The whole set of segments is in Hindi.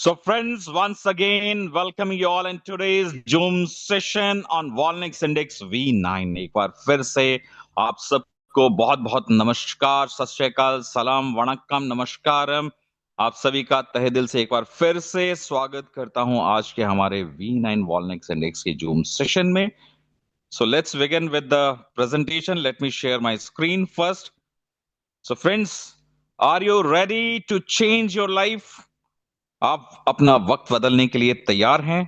So, friends, once again, welcoming you all in today's Zoom session on Volnex Index V9. एक बार फिर से आप सबको बहुत बहुत नमस्कार, सत श्री अकाल, सलाम, वणक्कम, नमस्कारम। आप सभी का तहे दिल से एक बार फिर से स्वागत करता हूं आज के हमारे V9 Volnex Index के Zoom सेशन में। So let's begin with the presentation. Let me share my screen first. So friends, are you ready to change your life? आप अपना वक्त बदलने के लिए तैयार हैं?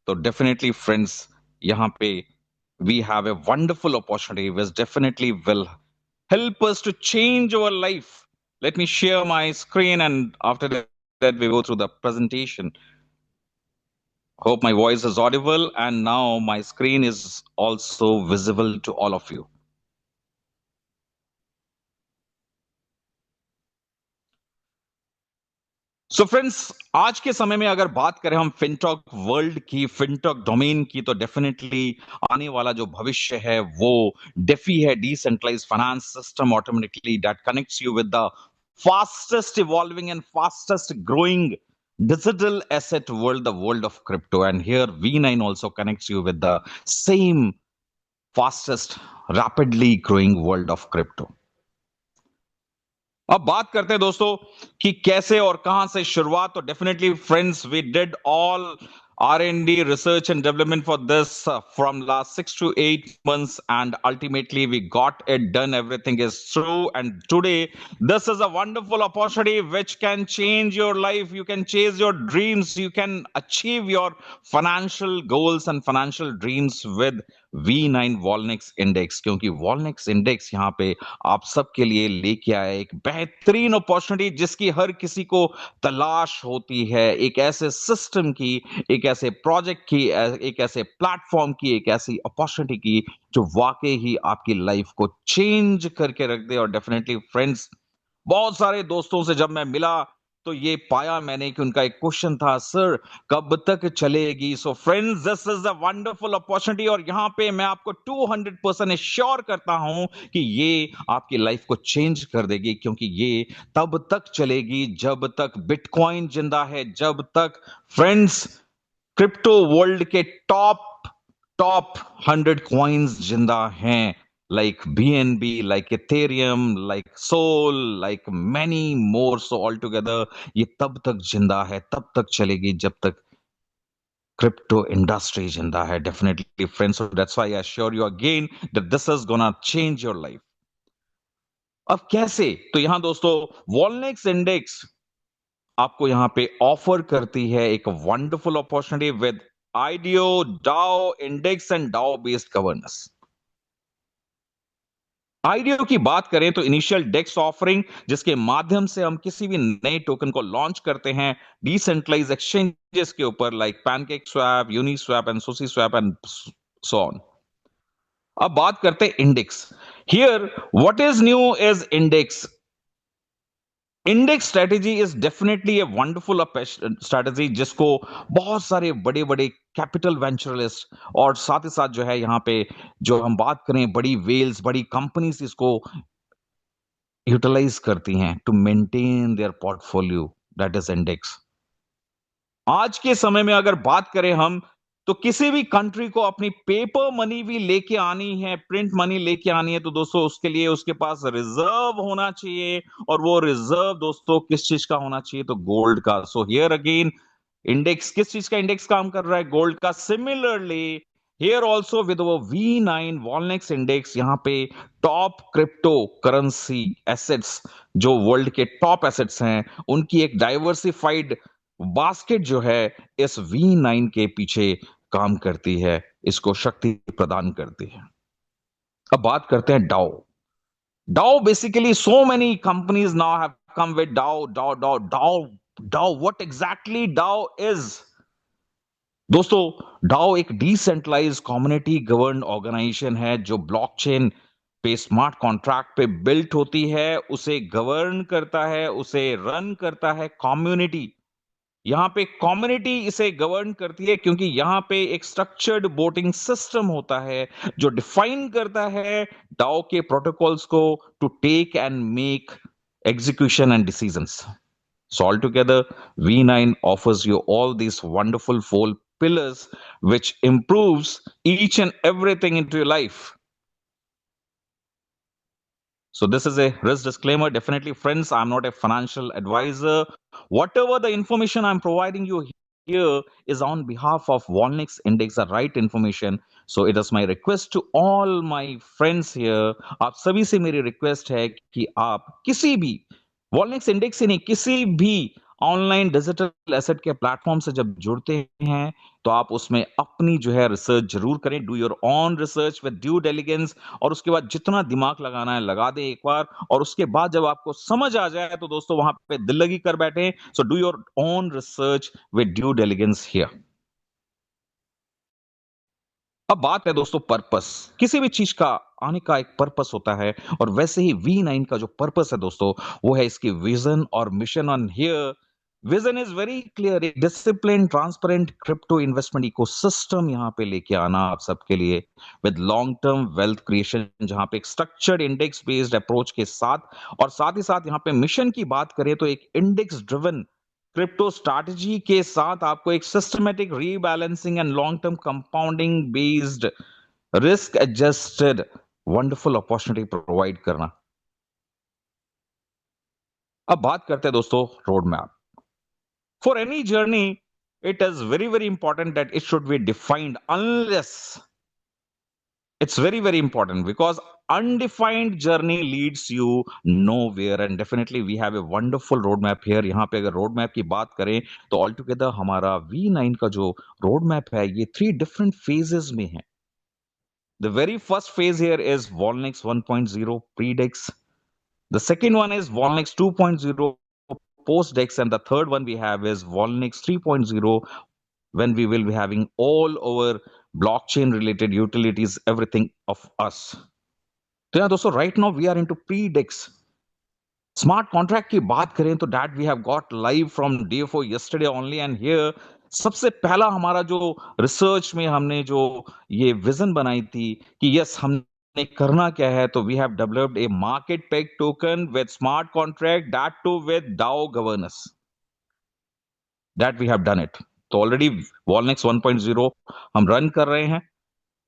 तो डेफिनेटली फ्रेंड्स, यहाँ पे we have a wonderful opportunity which definitely will help us to change our life. Let me share my screen and after that we go through the presentation. Hope my voice is audible and now my screen is also visible to all of you. So friends, आज के समय में अगर बात करें हम फिनटॉक वर्ल्ड की, फिनटॉक डोमेन की, तो डेफिनेटली आने वाला जो भविष्य है वो डेफी है, decentralize finance system automatically that connects you with the fastest evolving and fastest growing digital asset world, the world of crypto. And here V9 also connects you with the same fastest, rapidly growing world of crypto. अब बात करते हैं दोस्तों कि कैसे और कहां से शुरुआत। तो definitely friends, we did all R&D, research and development for this from last 6 to 8 months, and ultimately we got it done. Everything is through, and today this is a wonderful opportunity which can change your life. You can chase your dreams, you can achieve your financial goals and financial dreams with V9 Volnex Index, क्योंकि Volnex Index यहाँ पे आप सबके लिए लेके आया एक बेहतरीन अपॉर्चुनिटी जिसकी हर किसी को तलाश होती है। एक ऐसे सिस्टम की, एक ऐसे प्रोजेक्ट की, एक ऐसे प्लेटफॉर्म की, एक ऐसी अपॉर्चुनिटी की जो वाकई ही आपकी लाइफ को चेंज करके रख दे। और डेफिनेटली फ्रेंड्स, बहुत सारे दोस्तों से जब मैं मिला तो ये पाया मैंने कि उनका एक क्वेश्चन था, सर कब तक चलेगी। So friends, this is a wonderful opportunity और यहाँ पे मैं आपको 200% श्योर करता हूं कि ये आपकी लाइफ को चेंज कर देगी, क्योंकि ये तब तक चलेगी जब तक बिटकॉइन जिंदा है, जब तक फ्रेंड्स क्रिप्टो वर्ल्ड के टॉप टॉप 100 कॉइन्स जिंदा हैं, like BNB, like Ethereum, like Sol, like many more. So altogether ये तब तक जिंदा है, तब तक चलेगी जब तक क्रिप्टो इंडस्ट्री जिंदा है। Definitely friends, so that's why I assure you again that this is gonna change your life. अब कैसे? तो यहां दोस्तों वॉलनेक्स इंडेक्स आपको यहां पे ऑफर करती है एक wonderful opportunity with IDO, DAO index and DAO based governance. IDO की बात करें तो इनिशियल डेक्स ऑफरिंग, जिसके माध्यम से हम किसी भी नए टोकन को लॉन्च करते हैं डिसेंट्रलाइज एक्सचेंजेस के ऊपर, like PancakeSwap, Uniswap and SushiSwap and so on. अब बात करते हैं index. Here what is new is index. Index strategy is definitely a wonderful strategy जिसको बहुत सारे बड़े बड़े कैपिटल वेंचरलिस्ट और साथ ही साथ जो है यहाँ पे जो हम बात करें बड़ी वेल्स, बड़ी कंपनीज इसको यूटिलाइज करती हैं to maintain their portfolio, that is index. आज के समय में अगर बात करें हम, तो किसी भी कंट्री को अपनी पेपर मनी भी लेके आनी है, प्रिंट मनी लेके आनी है, तो दोस्तों उसके लिए उसके पास रिजर्व होना चाहिए। और वो रिजर्व दोस्तों किस चीज का होना चाहिए? तो गोल्ड का। सो हियर अगेन इंडेक्स, किस चीज का इंडेक्स काम कर रहा है? गोल्ड का। Similarly here also with V9 Wallnex index, यहाँ पे टॉप क्रिप्टो करेंसी एसेट्स, जो वर्ल्ड के टॉप एसेट्स हैं, उनकी एक डाइवर्सिफाइड बास्केट जो है इस V9 के पीछे काम करती है, इसको शक्ति प्रदान करती है। अब बात करते हैं DAO. DAO basically so many companies now have come with DAO DAO DAO DAO DAO. What exactly DAO is? दोस्तों डाओ एक डिसेंट्रलाइज कम्युनिटी गवर्न ऑर्गेनाइजेशन है जो ब्लॉकचेन पे स्मार्ट कॉन्ट्रैक्ट पे बिल्ट होती है, उसे गवर्न करता है, उसे रन करता है कम्युनिटी। यहाँ पे कम्युनिटी इसे गवर्न करती है क्योंकि यहाँ पे एक स्ट्रक्चर्ड वोटिंग सिस्टम होता है जो डिफाइन करता है डाओ के प्रोटोकॉल्स को to take and make execution and decisions. So altogether, V9 offers you all these wonderful four pillars which improves each and everything into your life. So this is a risk disclaimer. Definitely, friends, I'm not a financial advisor. Whatever the information I'm providing you here is on behalf of Volnix Index, the right information. So it is my request to all my friends here. आप सभी से मेरी रिक्वेस्ट है कि आप किसी भी वॉलनेक्स इंडेक्स ही नहीं, किसी भी ऑनलाइन डिजिटल एसेट के प्लेटफॉर्म से जब जुड़ते हैं तो आप उसमें अपनी जो है रिसर्च जरूर करें। Do your on research with due diligence, और उसके बाद जितना दिमाग लगाना है लगा दें एक बार, और उसके बाद जब आपको समझ आ जाए तो दोस्तों वहां पे दिल लगी कर बैठे। So do your own research with due diligence here. अब बात है दोस्तों पर्पस। किसी भी चीज का आने का एक पर्पस होता है, और वैसे ही V9 का जो पर्पस है दोस्तों, वो है इसकी विजन और mission on here. Vision is very clear, एक discipline transparent crypto investment ecosystem यहाँ पे लेके आना आप सबके लिए, with long term wealth creation, जहां पे एक स्ट्रक्चर्ड इंडेक्स बेस्ड अप्रोच के साथ, और साथ ही साथ यहाँ पे मिशन की बात करें तो एक इंडेक्स ड्रिवन क्रिप्टो स्ट्रैटेजी के साथ आपको एक systematic rebalancing and long term compounding based risk adjusted wonderful opportunity provide करना। अब बात करते हैं दोस्तों road map. For any journey it is very important that it should be defined, unless it's very important, because undefined journey leads you nowhere, and definitely we have a wonderful roadmap here। यहाँ पे अगर रोड मैप की बात करें तो ऑल टुगेदर हमारा V9 का जो रोड मैप है ये 3 डिफरेंट फेजेस में है। The very first phase here is Volnix 1.0 pre-dex. The second one is Volnix 2.0 post-dex, and the third one we have is Volnix 3.0, when we will be having all over blockchain related utilities, everything of us. तो यहाँ दोस्तों right now we are into pre-dex. Smart contract की बात करें तो that we have got live from day for yesterday only, and here सबसे पहला हमारा जो रिसर्च में हमने जो ये विजन बनाई थी कि यस हमने करना क्या है, तो we have developed a market peg token with smart contract, that too with DAO governance, that we have done it. तो ऑलरेडी वॉलनेक्स 1.0 हम रन कर रहे हैं।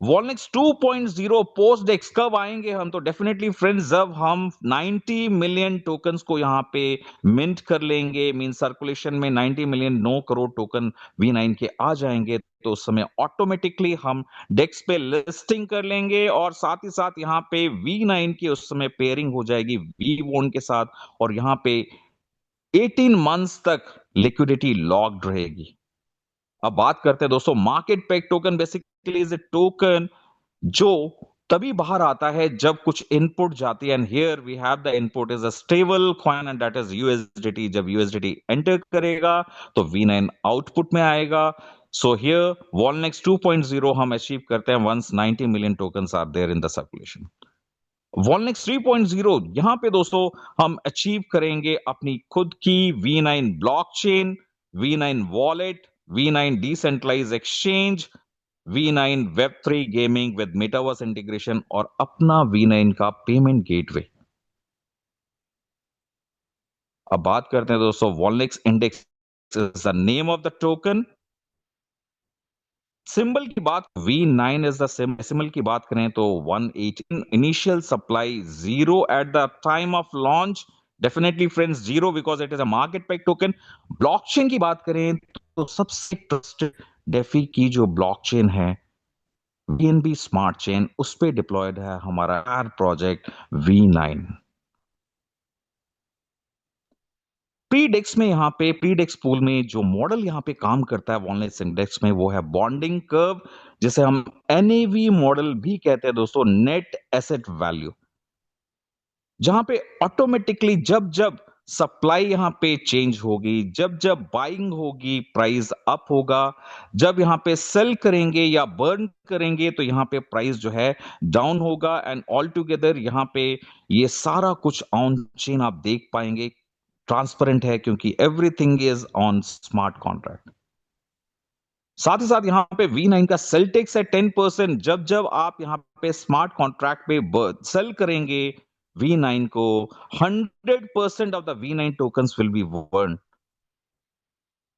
वॉलनेक्स 2.0 पोस्ट डेक्स कब आएंगे हम, तो डेफिनेटली फ्रेंड्स जब हम 90 मिलियन टोकन्स को यहाँ पे मिंट कर लेंगे, मीन सर्कुलेशन में 90 मिलियन 9 करोड़ टोकन V9 के आ जाएंगे, तो उस समय ऑटोमेटिकली हम डेक्स पे लिस्टिंग कर लेंगे, और साथ ही साथ यहाँ पे V9 की उस समय पेयरिंग हो जाएगी V1 के साथ, और यहाँ पे 18 मंथ्स तक लिक्विडिटी लॉक्ड रहेगी। अब बात करते हैं दोस्तों market peg token. Basically is A token जो तभी बाहर आता है जब कुछ इनपुट जाती है, and here we have the input is a stable coin, and that is USDT. जब यूएसडीटी एंटर करेगा तो V9 आउटपुट में आएगा। सो हियर वॉलनेक्स 2.0 हम अचीव करते हैं once 90 million tokens are there in the circulation. Wallnex 3.0 यहां पे दोस्तों हम अचीव करेंगे अपनी खुद की V9 blockchain, V9 wallet, V9 decentralise exchange, V9 Web3 gaming with metaverse integration, और अपना V9 का पेमेंट गेटवे। अब बात करते हैं दोस्तों Wallnex index is the name of the token. Symbol की बात V9 इज द सिंबल की बात करें तो 118 initial supply, zero at the time of launch. Definitely friends zero because it is a market peg token. Blockchain की बात करें तो सबसे ट्रस्टेड डेफी की जो ब्लॉकचेन है BNB स्मार्ट चेन, उस पे डिप्लॉयड है हमारा प्रोजेक्ट V9। प्रीडेक्स में यहाँ पे प्रीडेक्स पूल में जो मॉडल यहाँ पे काम करता है वॉलनेक्स इंडेक्स में, वो है बॉन्डिंग कर्व, जिसे हम NAV मॉडल भी कहते हैं दोस्तों, नेट एसेट वैल्यू, जहां पे ऑटोमेटिकली जब जब सप्लाई यहां पे चेंज होगी, जब जब बाइंग होगी प्राइस अप होगा, जब यहां पे सेल करेंगे या बर्न करेंगे तो यहां पे प्राइस जो है डाउन होगा, एंड ऑल टुगेदर यहां पे ये सारा कुछ ऑन चेन आप देख पाएंगे, ट्रांसपेरेंट है क्योंकि everything is on smart contract. साथ ही साथ यहां पे V9 का सेल टेक्स है 10%। जब जब आप यहां पे स्मार्ट कॉन्ट्रैक्ट पे सेल करेंगे V9 को, 100% of the V9 tokens will be burn.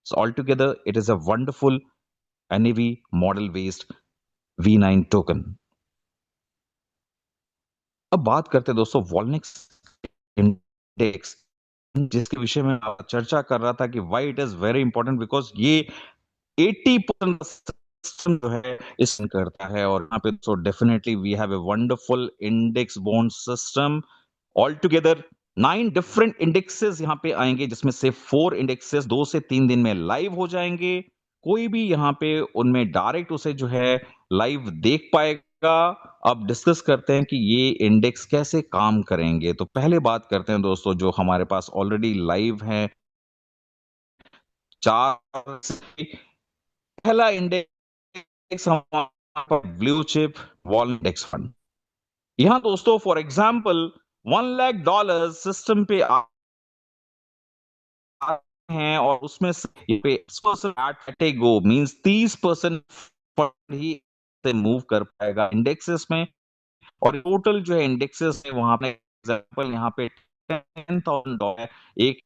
So altogether, it is a wonderful NAV model-based V9 token. अब बात करते हैं दोस्तों वॉलनेक्स इंडेक्स, जिसके विषय में चर्चा कर रहा था कि why it is very important, because ये 80% सिस्टम जो है इस करता है। और यहाँ पे so definitely we have a wonderful index bond system. All together 9 different indexes यहाँ पे आएंगे, जिसमें से 4 इंडेक्सेस 2 से 3 दिन में लाइव हो जाएंगे। कोई भी यहाँ पे उनमें डायरेक्ट उसे जो है लाइव देख पाएगा। अब डिस्कस करते हैं कि ये इंडेक्स कैसे काम करेंगे। तो पहले बात करते हैं दोस्तों जो हमारे पास ऑलरेडी लाइव है 4। पहला इंडेक्स हमारा blue chip wall index fund. यहां दोस्तों फॉर एग्जांपल $1 लाख सिस्टम पे हैं और उसमें से पे 30% गो मींस 30% फंड ही से मूव कर पाएगा इंडेक्सेस में। और टोटल जो है इंडेक्सेस है वहां पे एग्जांपल यहाँ पे $10,000 एक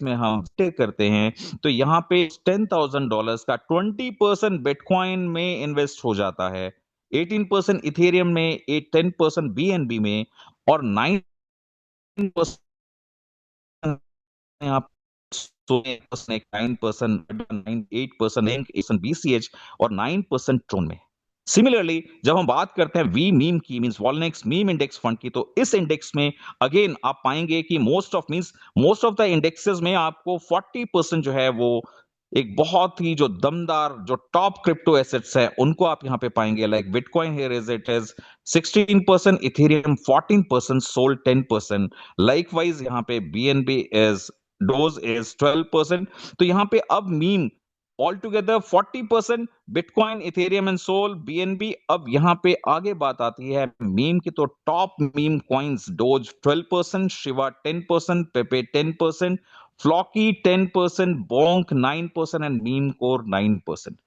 में हम टेक करते हैं, तो यहाँ पे $10,000 का 20% बिटकॉइन में इन्वेस्ट हो जाता है, 18% इथेरियम में, 10% बीएनबी में, और 9% आप 9%, 8% बीसीएच और 9% ट्रोन में। सिमिलरली जब हम बात करते हैं वी मीम की, मींस वॉलनेक्स मीम इंडेक्स फंड की, तो इस इंडेक्स में अगेन आप पाएंगे कि मोस्ट ऑफ द इंडेक्सेस में आपको 40% जो है वो एक बहुत ही जो दमदार जो टॉप क्रिप्टो एसेट्स है उनको आप यहां पे पाएंगे। Like bitcoin here it is 16%, Ethereum 14%, Sol 10%। Likewise यहाँ पे बीएनबी इज डोज इज 12%। तो यहाँ पे अब meme all together 40%, bitcoin, Ethereum and Sol, BNB. अब यहाँ पे आगे बात आती है मीम की, तो top meme coins Doge 12%, Shiba 10%, Pepe 10%, Floki 10%, Bonk 9% and meme core 9%।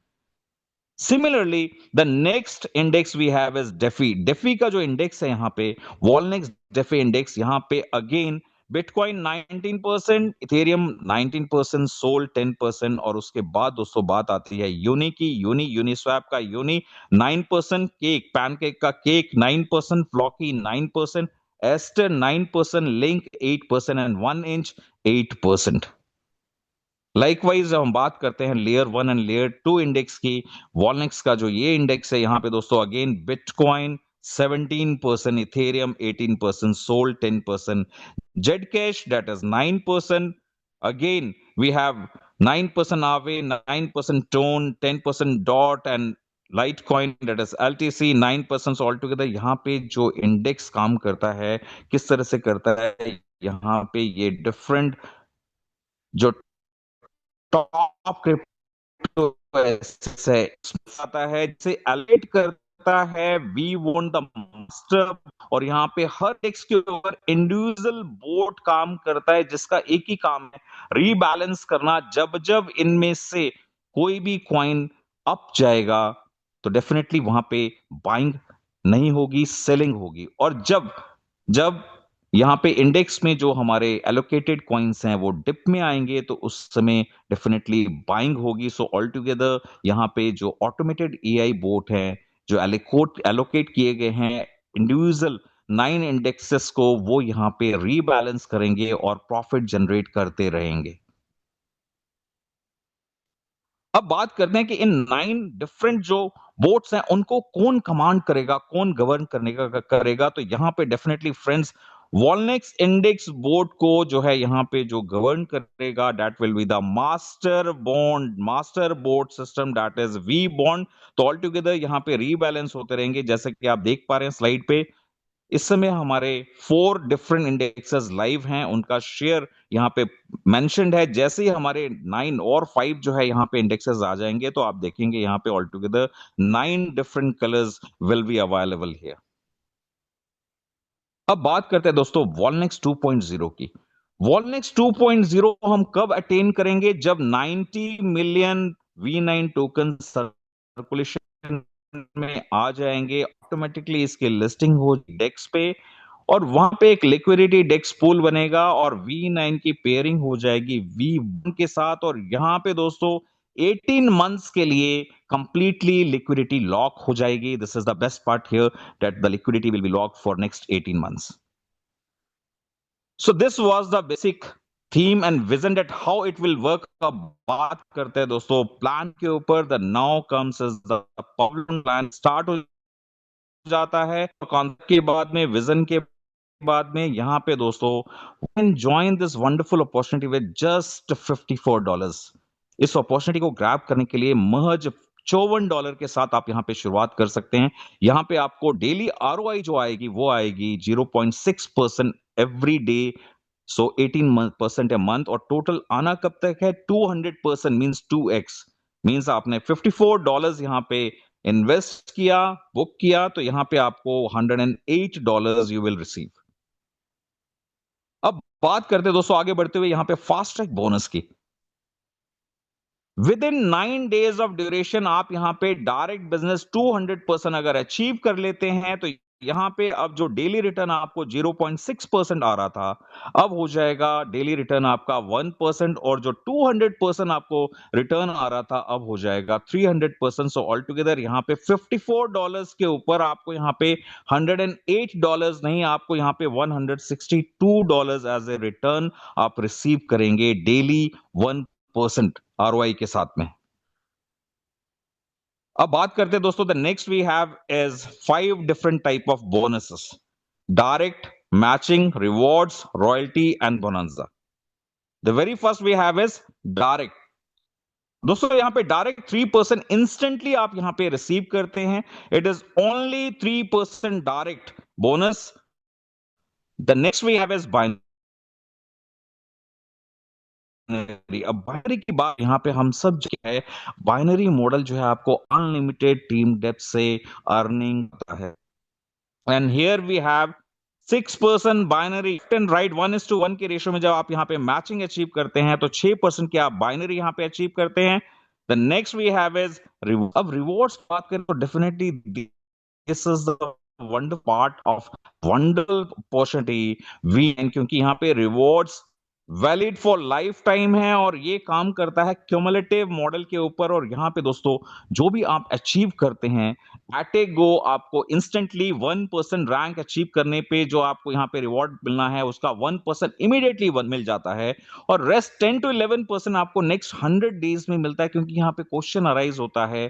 Similarly the next index we have is DeFi. DeFi का जो इंडेक्स है यहाँ पे वॉलनेक्स डेफी इंडेक्स, यहाँ पे अगेन बिटकॉइन 19%, इथेरियम 19%, सोल 10%। और उसके बाद दोस्तों बात आती है यूनी की। यूनिस्वैप का यूनी 9%, केक पैनकेक का cake 9%, Floki 9%, Aster 9%, link 8% and 1inch 8%। Likewise जब हम बात करते हैं लेयर 1 एंड लेयर 2 इंडेक्स की, वॉलनेक्स का जो ये इंडेक्स है यहाँ पे दोस्तों again bitcoin 17%, Ethereum 18%, Sol 10%, Z cash that is 9%। Again we have 9% Aave, 9% Ton, 10% dot and lite coin that is LTC 9%। All together यहाँ पे जो इंडेक्स काम करता है किस तरह से करता है, यहाँ पे ये डिफरेंट जो टॉप क्रिप्टो से आता है, जिसे एलिट करता है वी वांट द मास्टर। और यहाँ पे हर टेक्स्ट के ऊपर इंडिविजुअल बोर्ड काम करता है, जिसका एक ही काम है रीबैलेंस करना। जब जब इनमें से कोई भी कॉइन अप जाएगा तो डेफिनेटली वहां पे बाइंग नहीं होगी, सेलिंग होगी। और जब जब यहाँ पे इंडेक्स में जो हमारे एलोकेटेड कॉइन्स हैं वो डिप में आएंगे तो उस समय डेफिनेटली बाइंग होगी। सो ऑल टुगेदर यहाँ पे जो ऑटोमेटेड एआई बोट है जो एलोकेट किए गए हैं इंडिविजुअल 9 इंडेक्सेस को, वो यहाँ पे रीबैलेंस करेंगे और प्रॉफिट जनरेट करते रहेंगे। अब बात करते हैं कि इन 9 डिफरेंट जो बोर्ड्स हैं उनको कौन कमांड करेगा, कौन गवर्न करने का करेगा। तो यहाँ पे डेफिनेटली फ्रेंड्स वॉलनेक्स इंडेक्स बोर्ड को जो है यहाँ पे जो गवर्न करेगा that will be the master board system that is we bond. तो ऑल टुगेदर यहाँ पे रीबैलेंस होते रहेंगे। जैसे कि आप देख पा रहे हैं स्लाइड पे, इस समय हमारे 4 डिफरेंट इंडेक्सेस लाइव हैं, उनका शेयर यहाँ पे मेंशन्ड है। जैसे ही हमारे 9 और 5 जो है यहाँ पे इंडेक्सेस आ जाएंगे तो आप देखेंगे यहाँ पे all together 9 different colours will be available here. अब बात करते हैं दोस्तों वॉलनेक्स 2.0 की। वॉलनेक्स 2.0 हम कब अटेन करेंगे, जब 90 मिलियन V9 टोकन सर्कुलेशन में आ जाएंगे, ऑटोमेटिकली इसके लिस्टिंग हो डेक्स पे। और वहां पे एक लिक्विडिटी डेक्स पूल बनेगा और V9 की पेयरिंग हो जाएगी V1 के साथ, और यहाँ पे दोस्तों 18 मंथ्स के लिए कंप्लीटली लिक्विडिटी लॉक हो जाएगी. This is the best part here, that the liquidity will be lock for next 18 months. So this was the basic theme and vision that how it will work. अब बात करते हैं दोस्तों प्लान के ऊपर. The now comes is the problem. Plan start हो जाता है कॉन्सेप्ट के बाद में, विजन के बाद में. यहाँ पे दोस्तों can join this wonderful opportunity with just $54. इस अपॉर्चुनिटी को ग्रैब करने के लिए महज $54 के साथ आप यहाँ पे शुरुआत कर सकते हैं. यहाँ पे आपको डेली ROI जो आएगी वो आएगी 0.6% every day. So 18% a month, और टोटल आना कब तक है 200%, मींस 2x. मींस आपने $54 यहाँ पे इन्वेस्ट किया, बुक किया, तो यहां पे आपको $108 यू विल रिसीव. अब बात करते हैं दोस्तों आगे बढ़ते हुए यहां पे फास्ट ट्रैक बोनस की. With in 9 days of duration आप यहां पे डायरेक्ट बिजनेस 200% अगर अचीव कर लेते हैं, तो यहां पे अब जो डेली रिटर्न आपको 0.6% आ रहा था, अब हो जाएगा डेली रिटर्न आपका 1%, और जो 200% आपको रिटर्न आ रहा था अब हो जाएगा 300%. सो ऑल टुगेदर यहां पे $54 के ऊपर आपको यहां पे $108 नहीं, आपको यहां पे $162 एज ए रिटर्न आप रिसीव करेंगे डेली 1% ROI के साथ में. अब बात करते हैं दोस्तों, the next we have is 5 different type of bonuses: direct, matching, rewards, royalty and bonanza. The very first we have is direct. दोस्तों यहां पे डायरेक्ट 3% इंस्टेंटली आप यहां पे रिसीव करते हैं. It is only 3% direct bonus. The next we have is binary. अब बाइनरी की बात यहां पे हम सब जो है, बाइनरी मॉडल जो है आपको अनलिमिटेड टीम डेप्थ से अर्निंग होता है. And here we have 6% binary. Left and right 1:1 के रेशियो में जब आप यहाँ पे मैचिंग अचीव करते हैं तो 6% की आप बाइनरी यहाँ पे अचीव करते हैं. The next we have is अब रिवॉर्ड्स बात करें तो definitely this is the wonder part of wonderful opportunity we, क्योंकि यहाँ पे rewards valid for life time है और ये काम करता है क्यूमुलेटिव मॉडल के ऊपर. और यहाँ पे दोस्तों जो भी आप अचीव करते हैं एट ए गो, आपको इंस्टेंटली 1% रैंक अचीव करने पे जो आपको यहाँ पे रिवॉर्ड मिलना है उसका 1% इमीडिएटली मिल जाता है, और रेस्ट 10 to 11% आपको नेक्स्ट 100 डेज में मिलता है. क्योंकि यहाँ पे क्वेश्चन अराइज होता है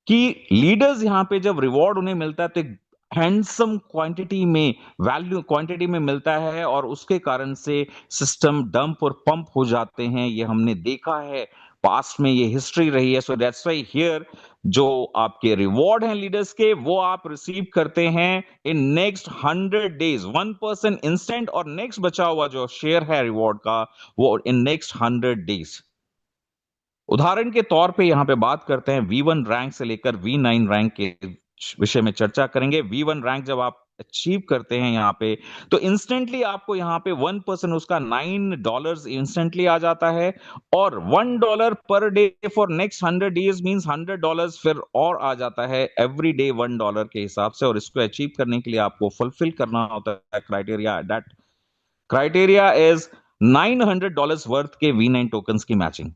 कि लीडर्स यहाँ पे जब रिवॉर्ड उन्हें मिलता है तो एक हैंडसम क्वांटिटी में, वैल्यू क्वांटिटी में मिलता है, और उसके कारण से सिस्टम डंप और पंप हो जाते हैं. ये हमने देखा है, पास्ट में ये हिस्ट्री रही है. सो दैट्स व्हाई हियर जो आपके रिवॉर्ड हैं लीडर्स के, वो आप रिसीव करते हैं इन नेक्स्ट 100 डेज. 1% इंस्टेंट, और नेक्स्ट बचा हुआ जो शेयर है रिवॉर्ड का वो इन नेक्स्ट 100 डेज. उदाहरण के तौर पे यहां पे बात करते हैं V1 रैंक से लेकर V9 रैंक के विषय में चर्चा करेंगे. V1 रैंक जब आप अचीव करते हैं यहाँ पे, तो इंस्टेंटली आपको यहाँ पे 1% उसका $9 इंस्टेंटली आ जाता है, और $1 per day for next 100 days means $100 फिर और आ जाता है एवरी डे $1 के हिसाब से. और इसको अचीव करने के लिए आपको फुलफिल करना होता है criteria. That criteria is $900 worth के V9 टोकन्स की मैचिंग.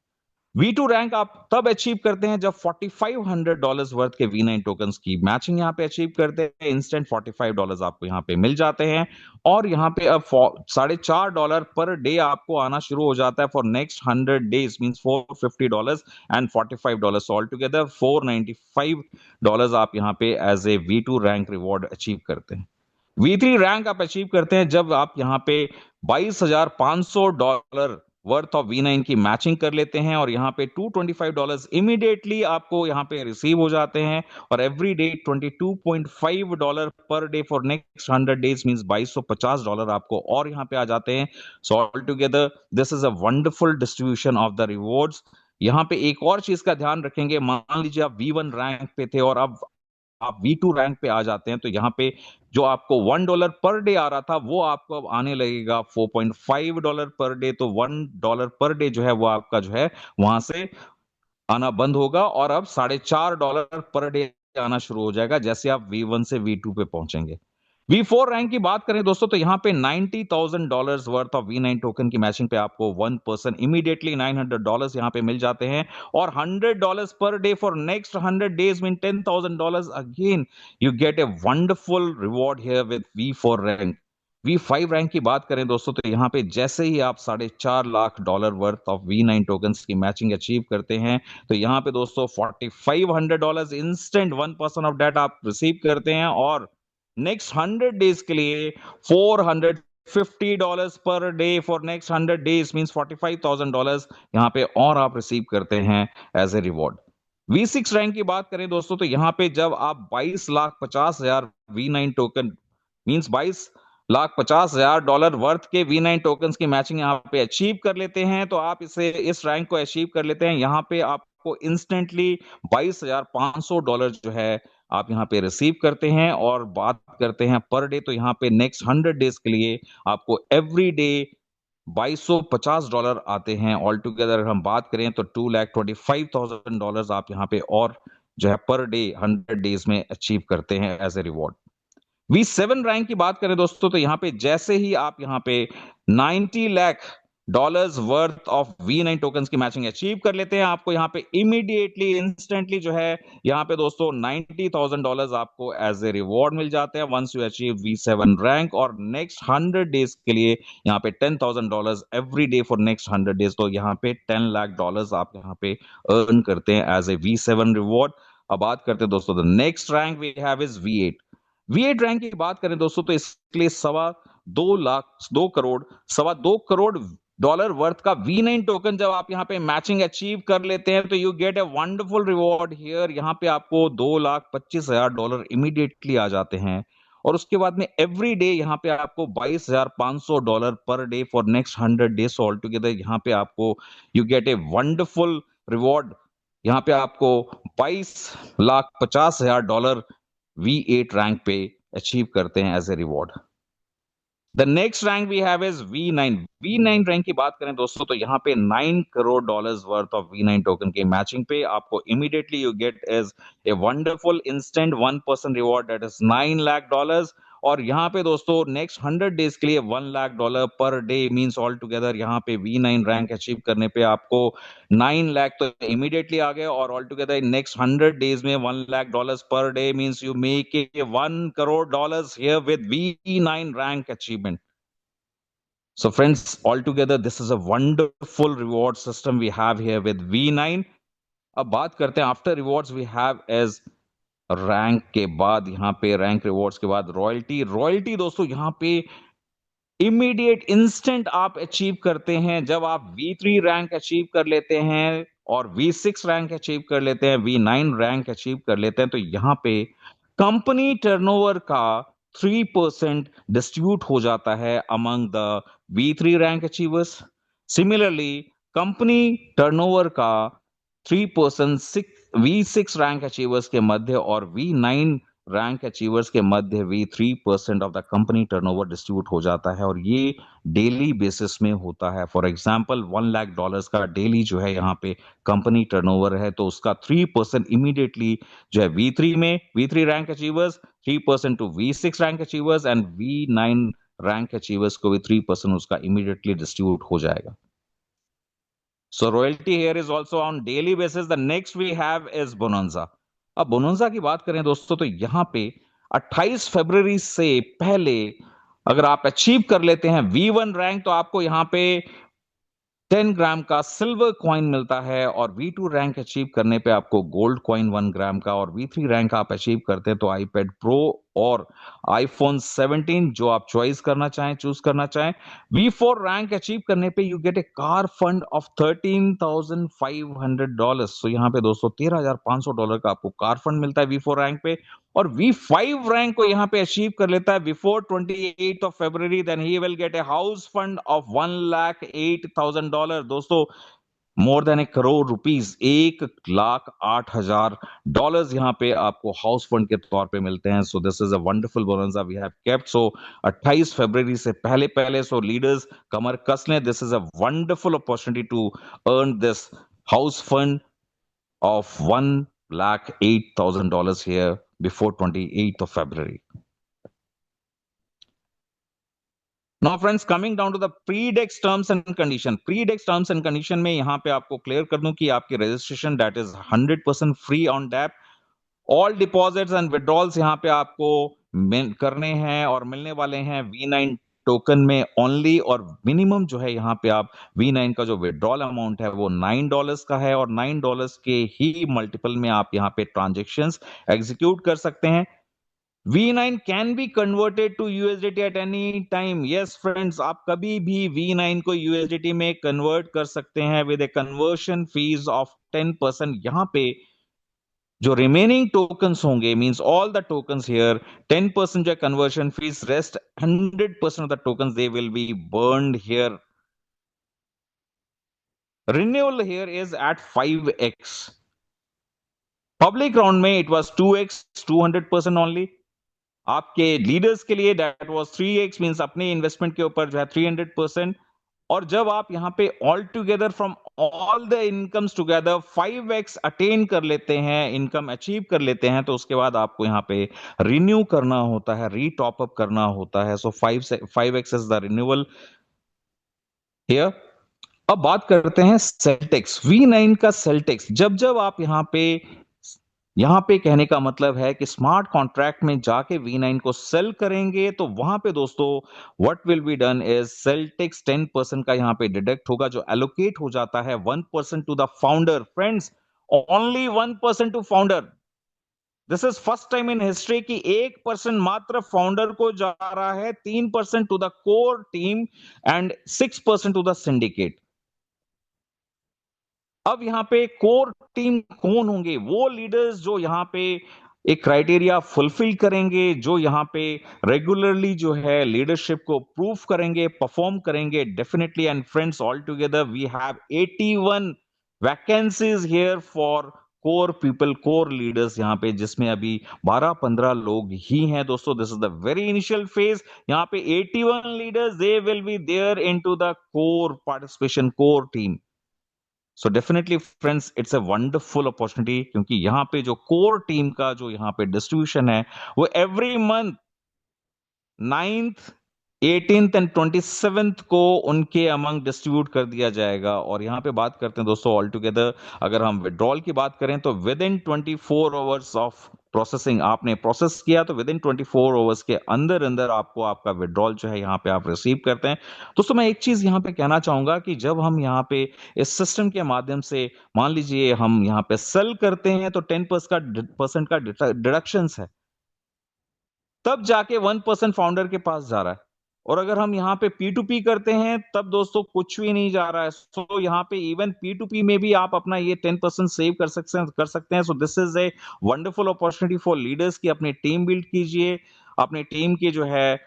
V2 रैंक आप तब अचीव करते हैं जब $4,500 वर्थ के V9 टोकन्स की मैचिंग यहां पे अचीव करते हैं. इंस्टेंट $45 आपको यहां पे मिल जाते हैं, और यहां पे अब $4.5 पर डे आपको आना शुरू हो जाता है for next 100 days means $450 and $45. All together $495 आप यहां पे as a V2 rank reward achieve करते हैं. V3 रैंक आप अचीव करते हैं जब आप यहां पे $22,500 वर्थ ऑफ V9 की मैचिंग कर लेते हैं, और यहां पे $225 इमीडिएटली आपको यहां पे रिसीव हो जाते हैं, और every day $22.5 per day for next 100 days means $2250 आपको और यहां पे आ जाते हैं. So all together this is a wonderful distribution of the rewards. यहां पे एक और चीज का ध्यान रखेंगे, मान लीजिए आप V1 रैंक पे थे और अब आप V2 रैंक पे आ जाते हैं, तो यहां पे जो आपको $1 पर डे आ रहा था वो आपको अब आने लगेगा $4.5 पर डे. तो $1 पर डे जो है वो आपका जो है वहां से आना बंद होगा, और अब $4.5 पर डे आना शुरू हो जाएगा जैसे आप V1 से V2 पे पहुंचेंगे. V4 रैंक की बात करें दोस्तों तो यहाँ पे $90,000 वर्थ ऑफ V9 टोकन की मैचिंग पे आपको 1 पर्सन इमीडिएटली $900 यहाँ पे मिल जाते हैं, और $100 per day for next 100 days mean $10,000 again you get a wonderful reward here with V4 rank. V5 rank की बात करें दोस्तों तो यहाँ पे जैसे ही आप $4.5 lakh worth of V9 tokens की मैचिंग अचीव करते हैं, तो यहाँ पे दोस्तों $4,500 इंस्टेंट 1 पर्सन ऑफ डेट आप रिसीव करते हैं, और नेक्स्ट 100 डेज के लिए $450 per day for next 100 days means $45,000 यहाँ पे और आप रिसीव करते हैं as a reward. V6 rank की बात करें दोस्तों तो यहाँ पे जब आप 22,50,000 V9 टोकन मीन्स $22,50,000 वर्थ के V9 टोकन्स की मैचिंग यहाँ पे अचीव कर लेते हैं, तो आप इस रैंक को अचीव कर लेते हैं। यहाँ पे आपको इंस्टेंटली $22,500 जो है आप यहाँ पे रिसीव करते हैं। और बात करते हैं पर डे, तो यहाँ पे नेक्स्ट 100 डेज के लिए आपको एवरी डे $2,250 आते हैं। ऑल टुगेदर हम बात करें तो $2,25,000 आप यहाँ पे और जो है पर डे 100 डेज में अचीव करते हैं as a reward. V7 rank की बात करें दोस्तों तो यहाँ पे जैसे ही आप यहाँ पे $90 lakh worth of V9 tokens की मैचिंग अचीव कर लेते हैं, आपको यहाँ पे इमीडिएटली इंस्टेंटली जो है यहाँ पे दोस्तों $90,000 आपको एज ए रिवॉर्ड मिल जाते हैं once you achieve V7 rank. और नेक्स्ट 100 डेज के लिए यहाँ पे $10,000 every day for next 100 days, तो यहाँ पे $10 लाख आप यहाँ पे अर्न करते हैं एज ए V7 रिवॉर्ड। अब बात करते हैं दोस्तों the next rank we have is V8। V8 rank की बात करें दोस्तों तो इसके लिए $2 करोड़ वर्थ का V9 टोकन जब आप यहाँ पे मैचिंग अचीव कर लेते हैं, तो you get a wonderful reward here. यहाँ पे आपको $2,25,000 इमीडिएटली आ जाते हैं, और उसके बाद में एवरी डे यहाँ पे आपको $22,500 per day for next 100 days. All together यहाँ पे आपको you get a wonderful reward. यहाँ पे आपको $22,50,000 V8 रैंक पे अचीव करते हैं as a reward. The next rank we have is V9। V9 rank की बात करें दोस्तों तो यहाँ पे $9 crore worth of V9 token के मैचिंग पे आपको immediately you get as a wonderful instant 1 person reward that is $9 lakh. और यहाँ पे दोस्तों नेक्स्ट 100 डेज के लिए $1 lakh per day means all together यहाँ पे V9 रैंक अचीव करने पे आपको 9 लाख तो इमीडिएटली आ गए, और ऑल टुगेदर नेक्स्ट 100 डेज में $1 lakh per day means you make a $1 crore here with V9 rank achievement. So friends, altogether this is a wonderful reward system we have here with V9। अब बात करते हैं after rewards we have edge rank के बाद, यहाँ पे रैंक रिवॉर्ड्स के बाद रॉयल्टी। रॉयल्टी दोस्तों यहाँ पे इमीडिएट इंस्टेंट आप अचीव करते हैं जब आप V3 रैंक अचीव कर लेते हैं और V6 रैंक अचीव कर लेते हैं, V9 रैंक अचीव कर लेते हैं, तो यहाँ पे कंपनी टर्नओवर का 3% डिस्ट्रीब्यूट हो जाता है among the V3 rank achievers. Similarly company turnover का 3% V6 रैंक अचीवर्स के मध्य और V9 रैंक अचीवर्स के मध्य भी 3% of the company turnover distribute हो जाता है, और ये डेली बेसिस में होता है। फॉर एग्जांपल $1 लाख का डेली जो है यहाँ पे कंपनी टर्नओवर है, तो उसका 3% इमीडिएटली जो है V3 rank achievers, 3% to V6 rank achievers, and V9 rank achievers को भी 3% उसका इमीडिएटली डिस्ट्रीब्यूट हो जाएगा। So royalty here is also on daily basis. The next we have is bonanza। अब बोनोंजा की बात करें दोस्तों तो यहाँ पे 28 फरवरी से पहले अगर आप अचीव कर लेते हैं V1 रैंक, तो आपको यहाँ पे 10 ग्राम का सिल्वर कॉइन मिलता है, और V2 रैंक अचीव करने पे आपको गोल्ड कॉइन 1 ग्राम का, और V3 रैंक आप अचीव करते हैं तो आईपैड प्रो और आईफोन 17 जो आप चॉइस करना चाहें, चूज करना चाहें। V4 रैंक अचीव करने पे you get A car fund of $13,500। सो यहाँ पे दोस्तों $13,500 का आपको कार फंड मिलता है V4 रैंक पे। और V5 रैंक को यहाँ पे अचीव कर लेता है before 28th of February, then he will get a house fund of $1,08,000। दोस्तों मोर देन ₹1 करोड़, $1,08,000 यहाँ पे आपको हाउस फंड के तौर पे मिलते हैं। So this is a wonderful bonus we have kept. So 28 फरवरी से पहले पहले सो लीडर्स कमर कस लें, this is a wonderful opportunity to earn this house fund of $1,08,000 here before 28th of February। Now friends, coming down to the Predex terms and condition. Predex terms and condition में यहां पे आपको क्लियर कर दूं कि आपकी registration that is 100% free on dab. All deposits and withdrawals यहाँ पे आपको करने हैं और मिलने वाले हैं V9 टोकन में ओनली। और मिनिमम जो है यहाँ पे आप V9 का जो विड्रॉल अमाउंट है वो $9 का है, और $9 के ही मल्टीपल में आप यहाँ पे ट्रांजेक्शन्स एग्जीक्यूट कर सकते हैं। V9 can be converted to USDT at any time. Yes friends, आप कभी भी V9 को USDT में कन्वर्ट कर सकते हैं with a conversion fees of 10%। यहाँ पे जो रिमेनिंग टोकन्स होंगे, means all the tokens here, 10% जो conversion fees, rest 100% of the tokens they will be burned here. Renewal here is at 5x। Public round में इट वाज 2x, 200% ओनली। आपके लीडर्स के लिए दैट वाज 3x, मींस अपने इन्वेस्टमेंट के ऊपर जो है 300%। और जब आप यहां पे all together from all the incomes together 5x attain कर लेते हैं, इनकम अचीव कर लेते हैं, तो उसके बाद आपको यहां पे रिन्यू करना होता है, रीटॉप अप करना होता है। सो 5x is the renewal here. अब बात करते हैं सेल्टेक्स, V9 का सेल्टेक्स। जब जब आप यहां पे कहने का मतलब है कि स्मार्ट कॉन्ट्रैक्ट में जाके V9 को सेल करेंगे, तो वहां पे दोस्तों what will be done is sales tax 10% का यहां पे डिडक्ट होगा, जो एलोकेट हो जाता है 1% to the founder. Friends, only 1% to founder. This is first time in history कि 1% मात्र फाउंडर को जा रहा है, 3% to the core team and 6% to the syndicate. अब यहाँ पे कोर टीम कौन होंगे? वो लीडर्स जो यहाँ पे एक क्राइटेरिया फुलफिल करेंगे, जो यहाँ पे रेगुलरली जो है लीडरशिप को प्रूफ करेंगे, परफॉर्म करेंगे definitely. And friends, all together we have 81 vacancies here for core people, core leaders यहाँ पे, जिसमें अभी 12-15 लोग ही हैं दोस्तों। This is the very initial phase. यहाँ पे 81 leaders, they will be there into the core participation, core team. So definitely friends, it's a wonderful opportunity, क्योंकि यहाँ पे जो कोर टीम का जो यहाँ पे डिस्ट्रीब्यूशन है वो every month 9th, 18th and 27th को उनके अमंग डिस्ट्रीब्यूट कर दिया जाएगा। और यहाँ पे बात करते हैं दोस्तों ऑल टुगेदर, अगर हम विड्रॉल की बात करें तो with in 24 hours of processing, आपने प्रोसेस किया तो विद इन 24 आवर्स के अंदर अंदर आपको आपका विड्रॉल जो है यहाँ पे आप रिसीव करते हैं। दोस्तों, मैं एक चीज यहाँ पे कहना चाहूंगा कि जब हम यहाँ पे इस सिस्टम के माध्यम से, मान लीजिए हम यहाँ पे सेल करते हैं, तो 10% का डिडक्शन है, तब जाके 1% फाउंडर के पास जा रहा है। और अगर हम यहाँ पे P2P करते हैं, तब दोस्तों कुछ भी नहीं जा रहा है। सो यहाँ पे इवन P2P में भी आप अपना ये 10% सेव कर सकते हैं। So this is a wonderful opportunity for leaders की अपनी टीम बिल्ड कीजिए। अपनी टीम की जो है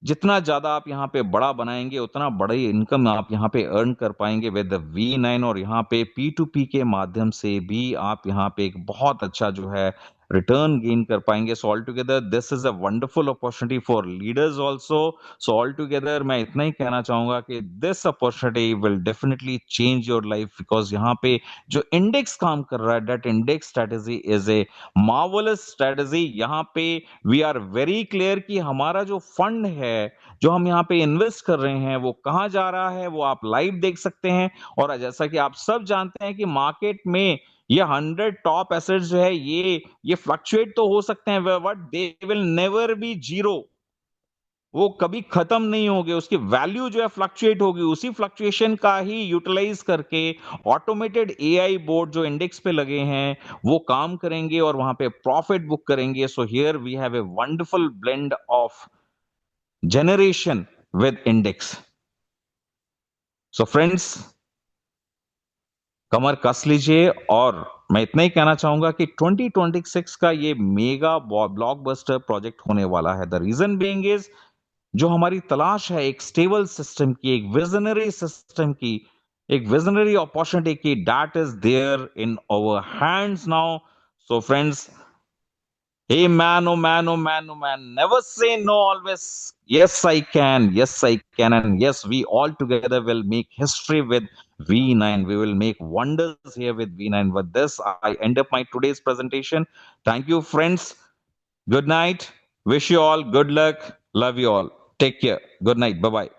जितना ज्यादा आप यहाँ पे बड़ा बनाएंगे, उतना बड़ी इनकम आप यहाँ पे अर्न कर पाएंगे विद V9। और यहाँ पे P2P के माध्यम से भी आप यहाँ पे एक बहुत अच्छा जो है रिटर्न गेन कर पाएंगे। So all together this is a wonderful opportunity for leaders also. So all together मैं इतना ही कहना चाहूंगा कि this opportunity will definitely change your life, because यहाँ पे जो इंडेक्स काम कर रहा है, that index strategy is a marvellous strategy. यहाँ पे वी आर वेरी क्लियर कि हमारा जो फंड है, जो हम यहाँ पे इन्वेस्ट कर रहे हैं, वो कहाँ जा रहा है, वो आप लाइव देख सकते हैं। और जैसा कि आप सब जानते हैं कि मार्केट में ये 100 टॉप एसेट्स जो है, ये फ्लक्चुएट तो हो सकते हैं, but they will never be zero. वो कभी खत्म नहीं होगी, उसकी वैल्यू जो है फ्लक्चुएट होगी। उसी फ्लक्चुएशन का ही यूटिलाइज करके ऑटोमेटेड एआई बोर्ड जो इंडेक्स पे लगे हैं वो काम करेंगे और वहां पे प्रॉफिट बुक करेंगे। So here we have a wonderful blend of generation with index. So friends, कमर कस लीजिए। और मैं इतना ही कहना चाहूंगा कि 2026 का ये मेगा ब्लॉकबस्टर प्रोजेक्ट होने वाला है। द रीजन बीइंग इज, जो हमारी तलाश है एक स्टेबल सिस्टम की, एक विजनरी सिस्टम की, एक विजनरी अपॉर्चुनिटी की, that is there in our hands now. So friends, hey man, oh man, oh man, oh man, never say no, always. Yes, I can. Yes, I can. And yes, we all together will make history with V9. We will make wonders here with V9. With this, I end up my today's presentation. Thank you, friends. Good night. Wish you all good luck. Love you all. Take care. Good night. Bye bye.